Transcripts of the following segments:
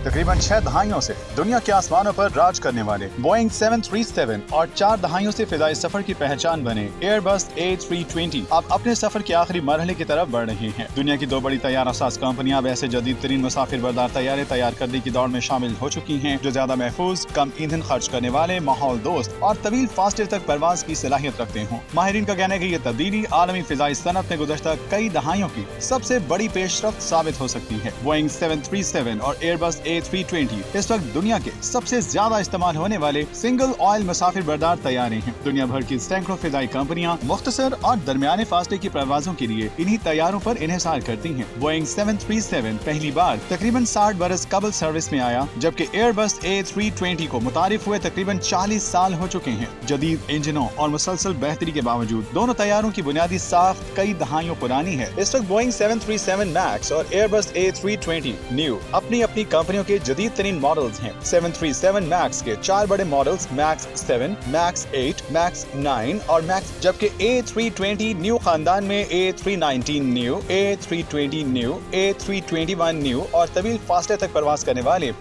तकरीबन 6 दहाइयों से दुनिया के आसमानों पर राज करने वाले बोइंग 737 और 4 दहाइयों से फिजाई सफर की पहचान बने एयरबस A320 अब अपने सफर के आखिरी मरहले की तरफ बढ़ रहे हैं। दुनिया की 2 बड़ी तैयारा साज कंपनियां अब ऐसे जदीद तरीन मुसाफिर बरदार तैयारे तैयार करने की दौड़ में शामिल हो चुकी हैं, जो ज्यादा महफूज, कम ईंधन खर्च करने वाले, माहौल दोस्त और तवील फासले तक परवाज की सलाहियत रखते हों। माहिरीन का कहना है कि ये तब्दीली आलमी फिजाई सनत में गुज़श्ता कई दहाइयों की सबसे बड़ी पेशरफ्त साबित हो सकती है। बोइंग 737 और एयरबस A320 इस वक्त दुनिया के सबसे ज्यादा इस्तेमाल होने वाले सिंगल ऑयल मुसाफिर बरदार तैयारे हैं। दुनिया भर की सैकड़ों फिजाई कंपनियां मुख्तसर और दरमियाने फासले की परवाजों के लिए इन्हीं तैयारों पर इन्हिसार करती हैं। बोइंग 737 पहली बार तकरीबन 60 बरस कबल सर्विस में आया, जबकि एयरबस A320 को मुतारिफ हुए तकरीबन 40 साल हो चुके हैं। जदीद इंजनों और मुसलसल बेहतरी के बावजूद दोनों तैयारों की बुनियादी साख्त कई दहाइयों पुरानी है। इस वक्त बोइंग 737 मैक्स और एयरबस A320 न्यू अपनी अपनी कंपनियों के जदीद तरीन मॉडल्स हैं। 737 मैक्स के 4 बड़े मॉडल्स मैक्स 7, मैक्स 8, मैक्स 9 और मैक्स, जबकि A320 न्यू खानदान में A319 new, A320 new, A321 new और तवील फासले तक परवाज करने वाले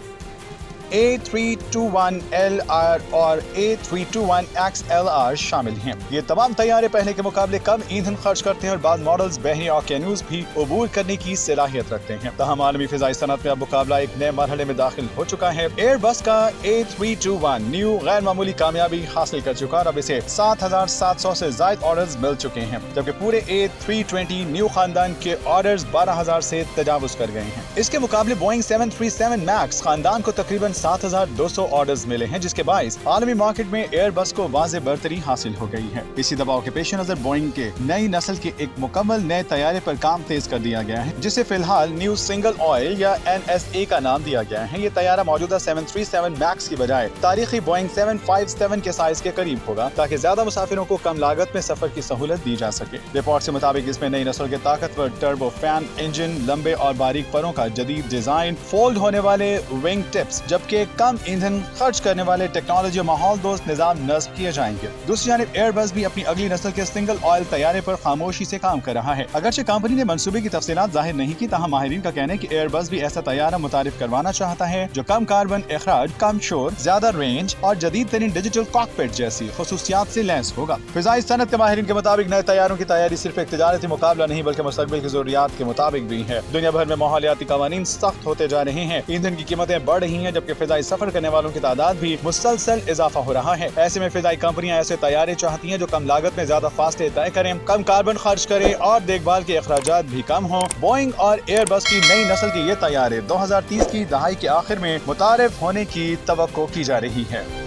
A321LR और A321XLR शामिल हैं। ये तमाम तैयारे पहले के मुकाबले कम ईंधन खर्च करते हैं और बाद मॉडल्स बहरी ऑकेनूज भी अबूर करने की सलाहियत रखते हैं। तहम आलमी फिजाई सनत में अब मुकाबला एक नए मरहले में दाखिल हो चुका है। एयरबस का A321 न्यू गैर मामूली कामयाबी हासिल कर चुका और अब इसे 7,700 से ज्यादा ऑर्डर्स मिल चुके हैं, जबकि पूरे A320 न्यू खानदान के ऑर्डर्स 12,000 से तजावुज कर गए हैं। इसके मुकाबले बोइंग 737 मैक्स खानदान को तकरीबन 7,200 ऑर्डर्स मिले हैं, जिसके बाइस आलमी मार्केट में एयरबस को वाज़े बरतरी हासिल हो गई है। इसी दबाव के पेश नजर बोइंग के नई नस्ल के एक मुकम्मल नए तैयारे पर काम तेज कर दिया गया है, जिसे फिलहाल न्यू सिंगल ऑयल या NSA का नाम दिया गया है। ये तैयारा मौजूदा 737 मैक्स की बजाय तारीखी बोइंग 757 के साइज के करीब होगा, ताकि ज्यादा मुसाफिरों को कम लागत में सफर की सहूलत दी जा सके। रिपोर्ट के मुताबिक इसमें नई नस्ल के ताकतवर टर्बो फैन इंजन, लंबे और बारीक परों का जदीद डिजाइन, फोल्ड होने वाले विंग टिप्स, जबकि कम ईंधन खर्च करने वाले टेक्नोलॉजी और माहौल दोस्त निजाम नस्ब किए जाएंगे। दूसरी जानिब एयरबस भी अपनी अगली नस्ल के सिंगल ऑयल तैयारे पर खामोशी से काम कर रहा है। अगरचे कंपनी ने मंसूबे की तफसीलात जाहिर नहीं की, ताहम माहिरीन का कहना है कि एयरबस भी ऐसा तैयारा मुतारिफ करवाना चाहता है जो कम कार्बन अखराज, कम शोर, ज्यादा रेंज और जदीद तरीन डिजिटल कॉकपिट जैसी खसूसियात से लैस होगा। फिजाई सनत के माहिरीन के मुताबिक नए तैयारों की तैयारी सिर्फ एक तिजारती मुकाबला नहीं बल्कि मुस्तकबिल की जरूरियात के मुताबिक भी है। दुनिया भर में माहौलियाती कवानीन सख्त होते जा रहे हैं, ईंधन की कीमतें बढ़ रही हैं, जबकि फिजाई सफर करने वालों की तादाद भी मुसलसल इजाफा हो रहा है। ऐसे में फिजाई कंपनियां ऐसे तैयारे चाहती हैं जो कम लागत में ज्यादा फासले तय करें, कम कार्बन खर्च करें और देखभाल के अखराजात भी कम हों। बोइंग और एयरबस की नई नस्ल के ये तैयारे 2030 की दहाई के आखिर में मुतारिफ होने की तवक्को की जा रही है।